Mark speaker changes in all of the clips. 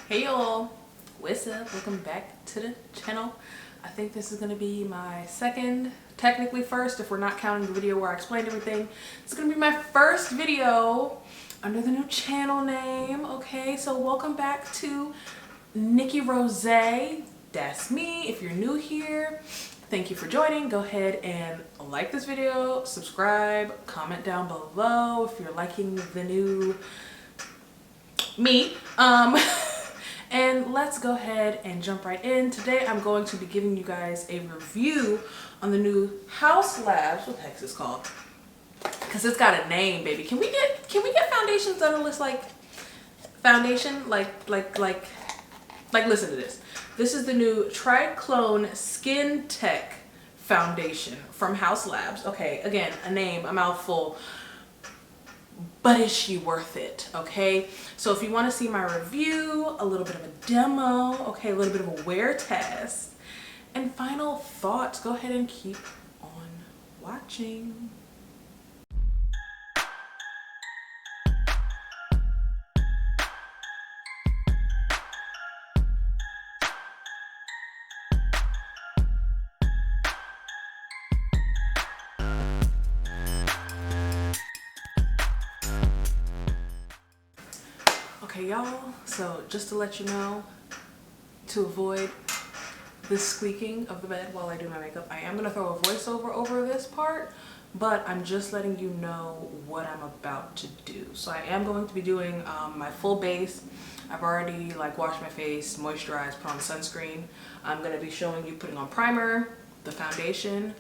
Speaker 1: Hey y'all, what's up? Welcome back to the channel. I think this is going to be my second, technically first, if we're not counting the video where I explained everything. It's going to be my first video under the new channel name, okay? So welcome back to Nique Rozay. That's me. If you're new here, thank you for joining. Go ahead and like this video, subscribe, comment down below if you're liking the new me. And let's go ahead and jump right in. Today I'm going to be giving you guys a review on the new Haus Labs. What the heck is this called? Because it's got a name, baby. Can we get foundations that are list like foundation? Like listen to this. This is the new TriClone Skin Tech Foundation from Haus Labs. Okay, again, a name, a mouthful. But is she worth it? Okay, so if you want to see my review, a little bit of a demo, okay, a little bit of a wear test, and final thoughts, go ahead and keep on watching. Okay, y'all, so just to let you know, to avoid the squeaking of the bed while I do my makeup, I am going to throw a voiceover over this part, but I'm just letting you know what I'm about to do. So I am going to be doing my full base. I've already washed my face, moisturized, put on sunscreen. I'm going to be showing you putting on primer, the foundation,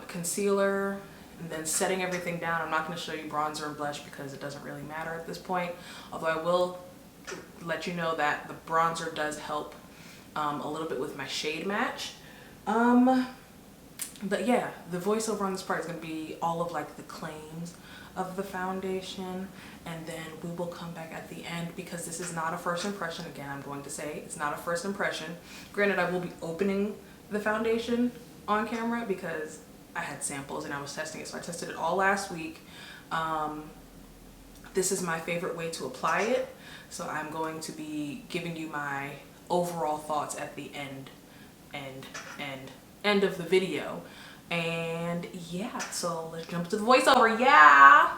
Speaker 1: concealer, and then setting everything down. I'm not going to show you bronzer and blush because it doesn't really matter at this point, although I will let you know that the bronzer does help a little bit with my shade match. But yeah, the voiceover on this part is going to be all of the claims of the foundation, and then we will come back at the end because this is not a first impression. Again, I'm going to say it's not a first impression. Granted, I will be opening the foundation on camera because I had samples and I was testing it, so I tested it all last week. This is my favorite way to apply it, so I'm going to be giving you my overall thoughts at the end of the video. And yeah, so let's jump to the voiceover. Yeah.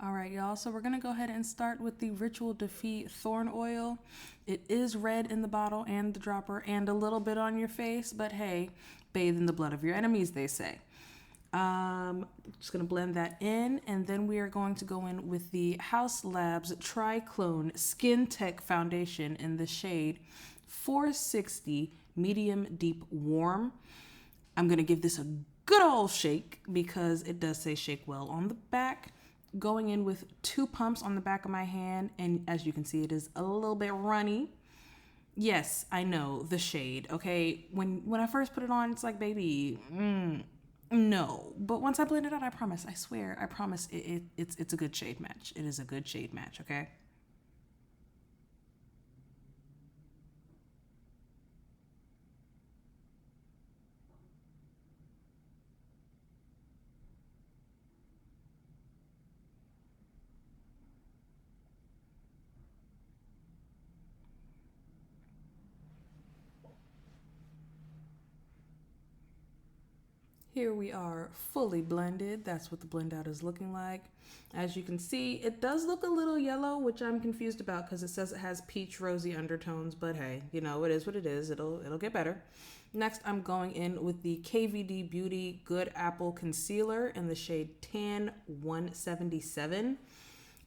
Speaker 1: All right, y'all, so we're gonna go ahead and start with the Ritual Defeat Thorn Oil. It is red in the bottle and the dropper and a little bit on your face, but hey, bathe in the blood of your enemies, they say. Just gonna blend that in, and then we are going to go in with the Haus Labs TriClone Skin Tech Foundation in the shade 460 Medium Deep Warm. I'm gonna give this a good old shake because it does say shake well on the back. Going in with 2 pumps on the back of my hand, and as you can see, it is a little bit runny. Yes, I know, the shade, okay? When I first put it on, it's like, baby, no. But once I blend it out, I promise, I swear, I promise it's a good shade match. It is a good shade match, okay? Here we are fully blended. That's what the blend out is looking like. As you can see, it does look a little yellow, which I'm confused about because it says it has peach rosy undertones, but hey, you know, it is what it is. It'll get better. Next, I'm going in with the KVD Beauty Good Apple Concealer in the shade Tan 177.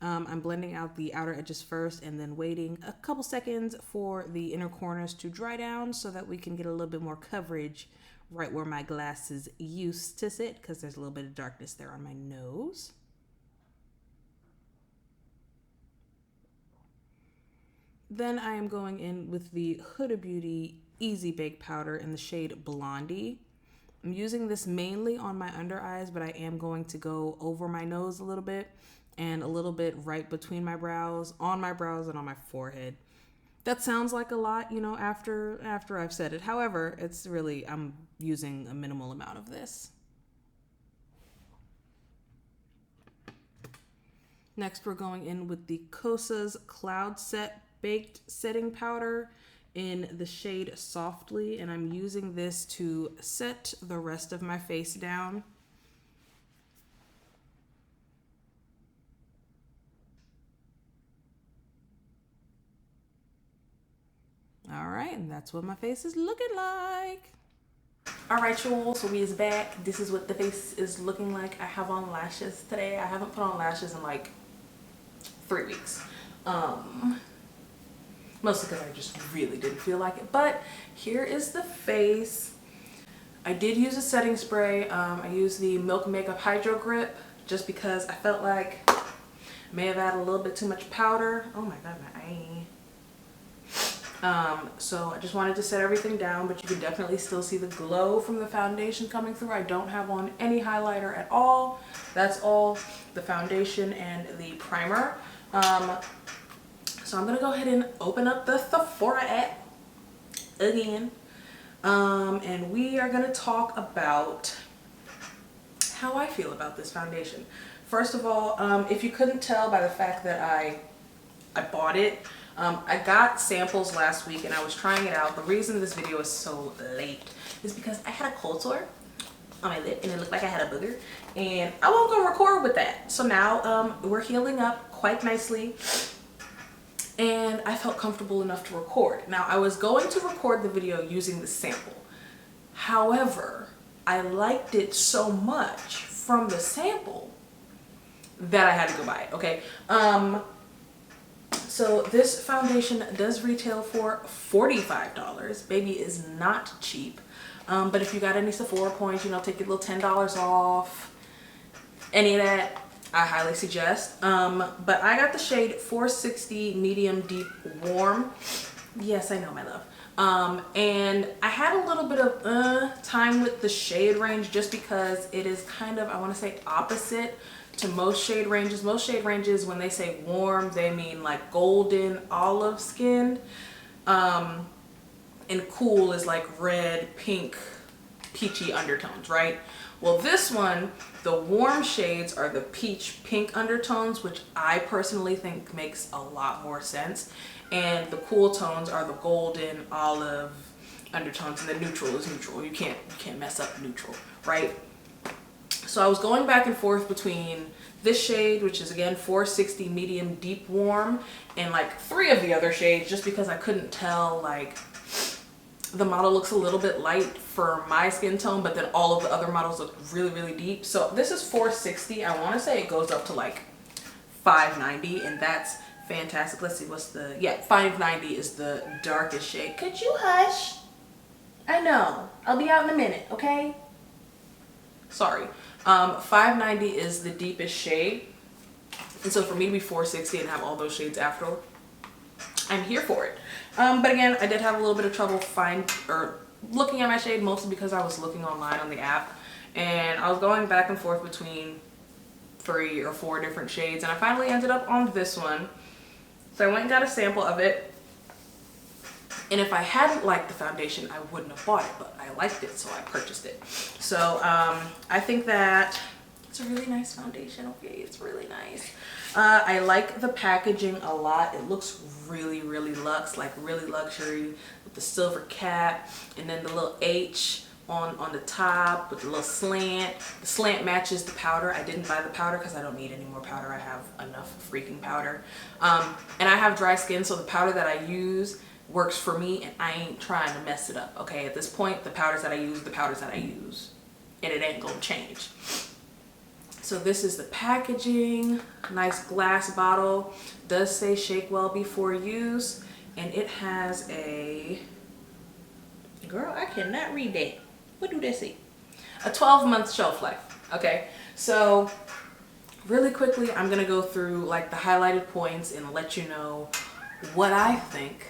Speaker 1: I'm blending out the outer edges first and then waiting a couple seconds for the inner corners to dry down so that we can get a little bit more coverage right where my glasses used to sit because there's a little bit of darkness there on my nose. Then I am going in with the Huda Beauty Easy Bake Powder in the shade Blondie. I'm using this mainly on my under eyes, but I am going to go over my nose a little bit and a little bit right between my brows, on my brows, and on my forehead. That sounds like a lot, you know, after I've said it. However, it's really, I'm using a minimal amount of this. Next, we're going in with the Kosas Cloud Set Baked Setting Powder in the shade Softly, and I'm using this to set the rest of my face down. All right, and that's what my face is looking like. All right, y'all, so we is back. This is what the face is looking like. I have on lashes today. I haven't put on lashes in like 3 weeks. Mostly because I just really didn't feel like it. But here is the face. I did use a setting spray. I used the Milk Makeup Hydro Grip just because I felt like I may have added a little bit too much powder. Oh my god, my eye. So I just wanted to set everything down, but you can definitely still see the glow from the foundation coming through. I don't have on any highlighter at all. That's all the foundation and the primer. So I'm gonna go ahead and open up the Sephora app again. And we are gonna talk about how I feel about this foundation. First of all, if you couldn't tell by the fact that I bought it, I got samples last week and I was trying it out. The reason this video is so late is because I had a cold sore on my lip and it looked like I had a booger, and I won't go record with that. So now we're healing up quite nicely and I felt comfortable enough to record. Now I was going to record the video using the sample. However, I liked it so much from the sample that I had to go buy it, okay? So this foundation does retail for $45. Baby is not cheap. But if you got any Sephora points, you know, take your little $10 off, any of that, I highly suggest. But I got the shade 460 Medium Deep Warm. Yes, I know, my love. And I had a little bit of time with the shade range just because it is kind of, I want to say, opposite to most shade ranges. Most shade ranges, when they say warm, they mean like golden olive skinned, and cool is like red, pink, peachy undertones, right? Well, this one, the warm shades are the peach pink undertones, which I personally think makes a lot more sense, and the cool tones are the golden olive undertones, and the neutral is neutral. You can't mess up neutral, right? So I was going back and forth between this shade, which is again 460 Medium Deep Warm, and like 3 of the other shades, just because I couldn't tell, like the model looks a little bit light for my skin tone, but then all of the other models look really, really deep. So this is 460. I want to say it goes up to like 590, and that's fantastic. Let's see, what's the, yeah, 590 is the darkest shade. Could you hush? I know, I'll be out in a minute, okay? Sorry. 590 is the deepest shade, and so for me to be 460 and have all those shades after, I'm here for it. But again, I did have a little bit of trouble looking at my shade, mostly because I was looking online on the app, and I was going back and forth between 3 or 4 different shades, and I finally ended up on this one. So I went and got a sample of it. And if I hadn't liked the foundation, I wouldn't have bought it, but I liked it, so I purchased it. So I think that it's a really nice foundation, okay? It's really nice. I like the packaging a lot. It looks really, really luxe, like really luxury, with the silver cap, and then the little H on the top with the little slant. The slant matches the powder. I didn't buy the powder because I don't need any more powder. I have enough freaking powder. And I have dry skin, so the powder that I use works for me, and I ain't trying to mess it up, okay? At this point, the powders that I use, and it ain't gonna change. So this is the packaging. Nice glass bottle. Does say shake well before use, and it has a, girl, I cannot read that. What do they say? A 12-month shelf life, okay? So really quickly, I'm gonna go through like the highlighted points and let you know what I think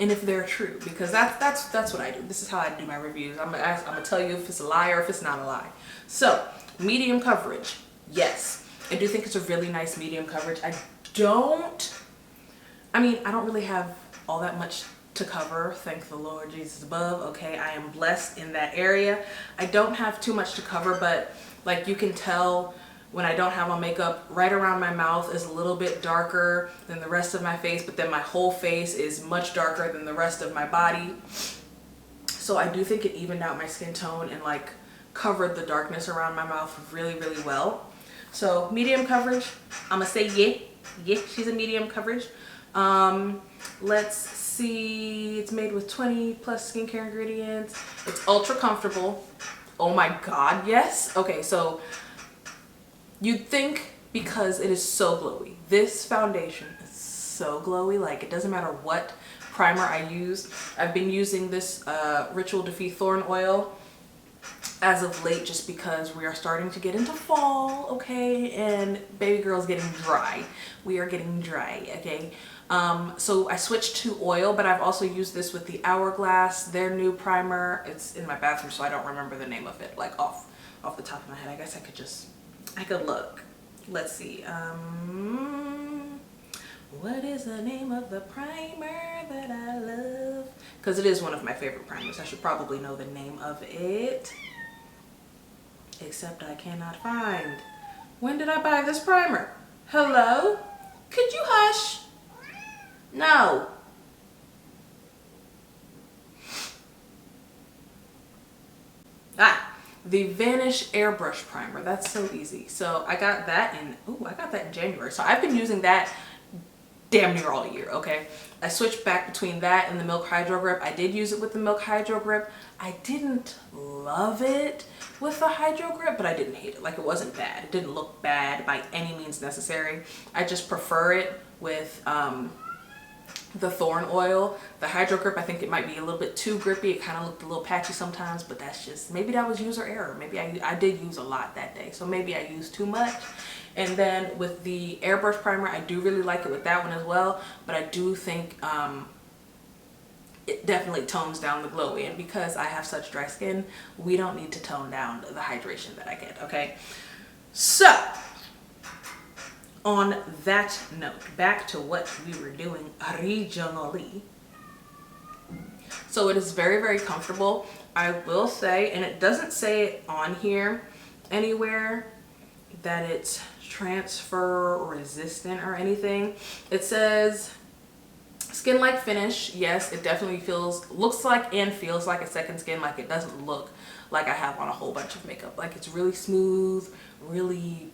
Speaker 1: and if they're true, because that's what I do. This is how I do my reviews. I'm gonna tell you if it's a lie or if it's not a lie. So medium coverage, yes, I do think it's a really nice medium coverage. I don't really have all that much to cover, thank the Lord Jesus above, okay? I am blessed in that area. I don't have too much to cover, but like you can tell when I don't have on makeup, right around my mouth is a little bit darker than the rest of my face, but then my whole face is much darker than the rest of my body. So I do think it evened out my skin tone and like covered the darkness around my mouth really, really well. So medium coverage, I'm gonna say yeah, she's a medium coverage. Let's see, it's made with 20 plus skincare ingredients. It's ultra comfortable. Oh my God, yes. Okay, so you'd think because it is so glowy, this foundation is so glowy, like it doesn't matter what primer I use. I've been using this Ritual Defeat Thorn Oil as of late just because we are starting to get into fall, okay, and baby girl's getting dry. We are getting dry, okay. So I switched to oil, but I've also used this with the Hourglass, their new primer. It's in my bathroom, so I don't remember the name of it, like off the top of my head. I guess I could look. Let's see. What is the name of the primer that I love? Because it is one of my favorite primers. I should probably know the name of it. Except I cannot find. When did I buy this primer? Hello? Could you hush? No. The Vanish Airbrush Primer. That's so easy. So I got that in January. So I've been using that damn near all year, okay? I switched back between that and the Milk Hydro Grip. I did use it with the Milk Hydro Grip. I didn't love it with the Hydro Grip, but I didn't hate it. Like, it wasn't bad. It didn't look bad by any means necessary. I just prefer it with the Thorn Oil. The Hydro Grip, I think it might be a little bit too grippy. It kind of looked a little patchy sometimes, but that's just, maybe that was user error. Maybe I did use a lot that day, so maybe I used too much. And then with the Airbrush Primer, I do really like it with that one as well, but I do think it definitely tones down the glowy. And because I have such dry skin, we don't need to tone down the hydration that I get, okay? So, on that note, back to what we were doing originally. So it is very, very comfortable. I will say, and it doesn't say it on here anywhere that it's transfer resistant or anything. It says skin-like finish. Yes, it definitely looks like and feels like a second skin. Like, it doesn't look like I have on a whole bunch of makeup. Like, it's really smooth, really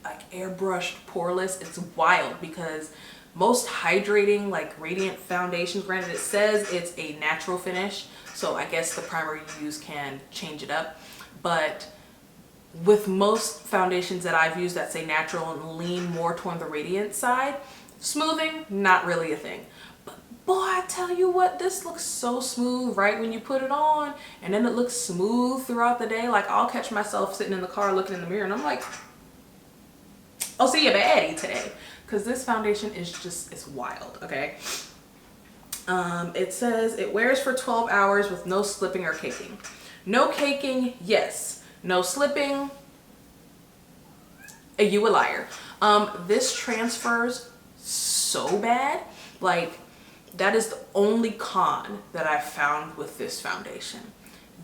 Speaker 1: like airbrushed, poreless. It's wild because most hydrating, like radiant foundations, granted it says it's a natural finish, so I guess the primer you use can change it up, but with most foundations that I've used that say natural and lean more toward the radiant side, smoothing, not really a thing. But boy, I tell you what, this looks so smooth right when you put it on, and then it looks smooth throughout the day. Like, I'll catch myself sitting in the car looking in the mirror and I'm like, I'll see a baddie today, because this foundation is just, it's wild, okay? It says it wears for 12 hours with no slipping or caking. No caking, yes. No slipping, you a liar. This transfers so bad. Like, that is the only con that I've found with this foundation.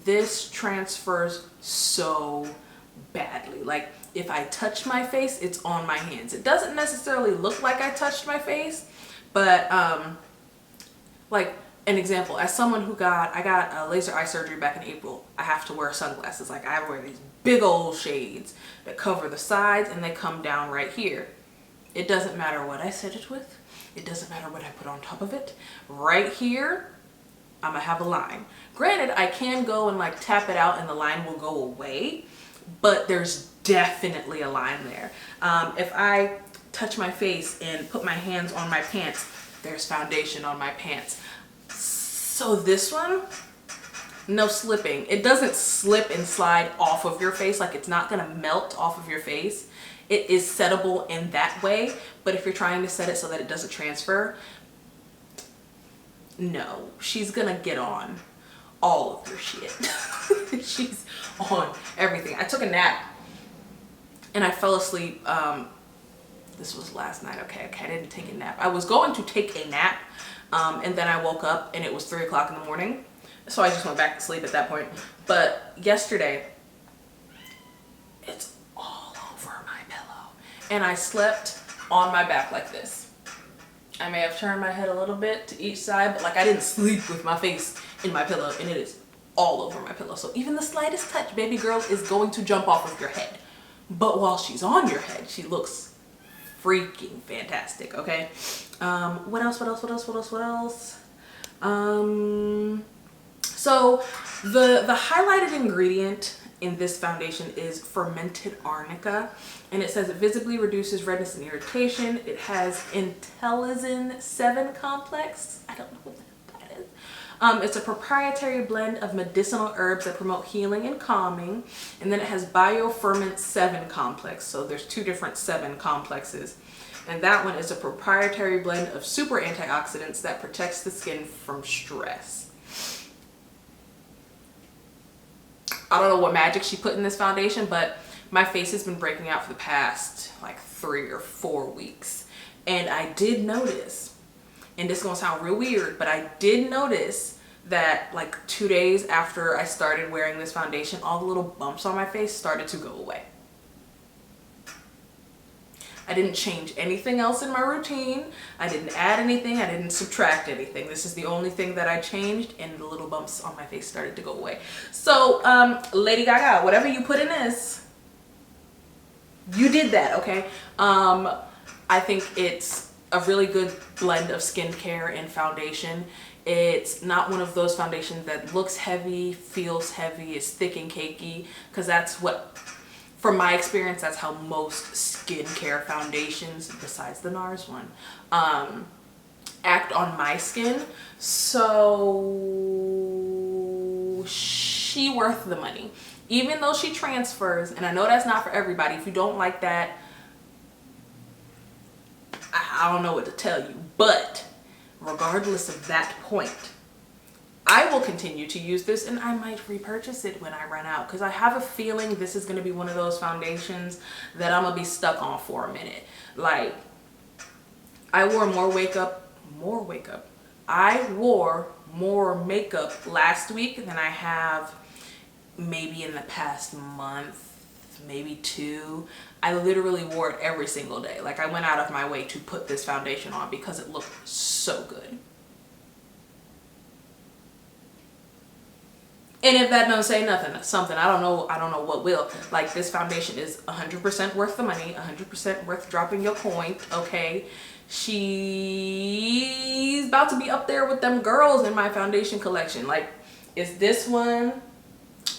Speaker 1: This transfers so badly. Like, if I touch my face, it's on my hands. It doesn't necessarily look like I touched my face, but like an example, as someone who I got a laser eye surgery back in April, I have to wear sunglasses. Like, I wear these big old shades that cover the sides and they come down right here. It doesn't matter what I set it with. It doesn't matter what I put on top of it. Right here, I'm gonna have a line. Granted, I can go and like tap it out and the line will go away, but there's definitely a line there. If I touch my face and put my hands on my pants, there's foundation on my pants. So this one, no slipping. It doesn't slip and slide off of your face. Like, it's not gonna melt off of your face. It is settable in that way, but if you're trying to set it so that it doesn't transfer, no, she's gonna get on all of your shit. She's on everything. I took a nap and I fell asleep. This was last night. Okay, I didn't take a nap. I was going to take a nap, and then I woke up and it was 3 o'clock in the morning. So I just went back to sleep at that point. But yesterday, it's all over my and I slept on my back like this. I may have turned my head a little bit to each side, but like I didn't sleep with my face in my pillow, and it is all over my pillow. So even the slightest touch, baby girl, is going to jump off of your head. But while she's on your head, she looks freaking fantastic, okay? What else? So the highlighted ingredient in this foundation is fermented Arnica, and it says it visibly reduces redness and irritation. It has Intellisin 7 complex. I don't know what that is. It's a proprietary blend of medicinal herbs that promote healing and calming. And then it has Bioferment 7 complex. So there's 2 different 7 complexes. And that one is a proprietary blend of super antioxidants that protects the skin from stress. I don't know what magic she put in this foundation, but my face has been breaking out for the past like 3 or 4 weeks. And I did notice, and this is gonna sound real weird, but I did notice that like 2 days after I started wearing this foundation, all the little bumps on my face started to go away. I didn't change anything else in my routine. I didn't add anything. I didn't subtract anything. This is the only thing that I changed, and the little bumps on my face started to go away. So, Lady Gaga, whatever you put in this, you did that, okay? I think it's a really good blend of skincare and foundation. It's not one of those foundations that looks heavy, feels heavy, is thick and cakey, because that's what, from my experience, that's how most skincare foundations, besides the NARS one, act on my skin. So she worth the money. Even though she transfers, and I know that's not for everybody. If you don't like that, I don't know what to tell you. But regardless of that point, I will continue to use this, and I might repurchase it when I run out, because I have a feeling this is going to be one of those foundations that I'm going to be stuck on for a minute. Like, I wore more makeup. I wore more makeup last week than I have maybe in the past month, maybe 2. I literally wore it every single day. Like, I went out of my way to put this foundation on because it looked so good. And if that don't say something, I don't know what will. Like, this foundation is 100% worth the money, 100% worth dropping your coin, okay? She's about to be up there with them girls in my foundation collection. Like, is this one?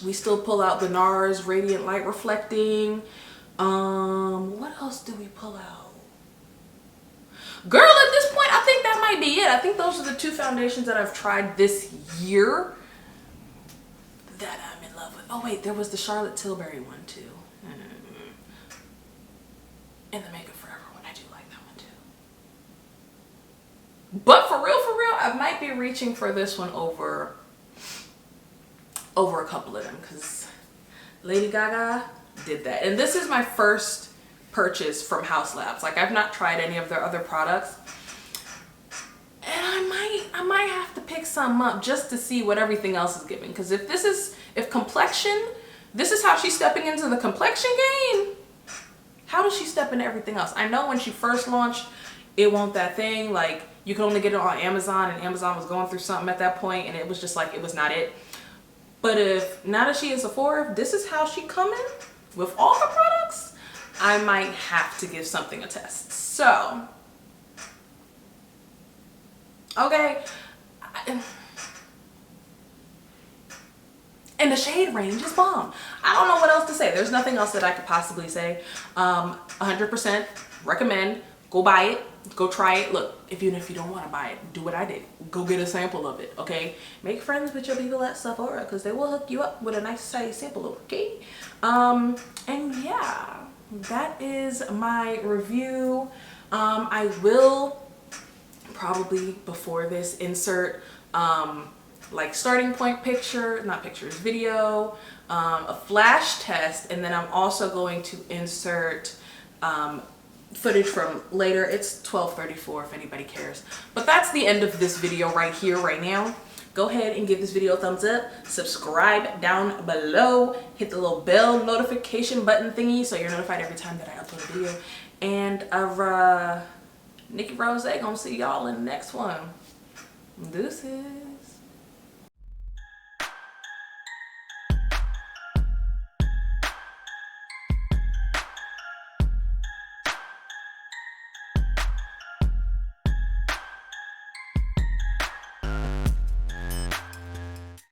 Speaker 1: We still pull out the NARS Radiant Light Reflecting. What else do we pull out? Girl, at this point, I think that might be it. I think those are the 2 foundations that I've tried this year that I'm in love with. Oh wait, there was the Charlotte Tilbury one too. And the Makeup Forever one. I do like that one too. But for real, I might be reaching for this one over a couple of them, because Lady Gaga did that. And this is my first purchase from Haus Labs. Like, I've not tried any of their other products. And I might have to pick some up just to see what everything else is giving. Because if complexion, this is how she's stepping into the complexion game, how does she step into everything else? I know when she first launched, it wasn't that thing. Like, you could only get it on Amazon, and Amazon was going through something at that point, and it was just like, it was not it. But if, now that she is Sephora, if this is how she coming with all her products, I might have to give something a test. So, okay. And the shade range is bomb. I don't know what else to say. There's nothing else that I could possibly say. 100% recommend. Go buy it. Go try it. Look, even if you don't want to buy it, do what I did. Go get a sample of it, okay? Make friends with your people at Sephora, because they will hook you up with a nice size sample, okay? And yeah, that is my review. I will probably, before this, insert like starting point picture, not pictures, video, a flash test, and then I'm also going to insert footage from later. It's 12:34 if anybody cares. But that's the end of this video right here, right now. Go ahead and give this video a thumbs up, subscribe down below, hit the little bell notification button thingy so you're notified every time that I upload a video, and of Nique Rozay. Gonna see y'all in the next one. Deuces.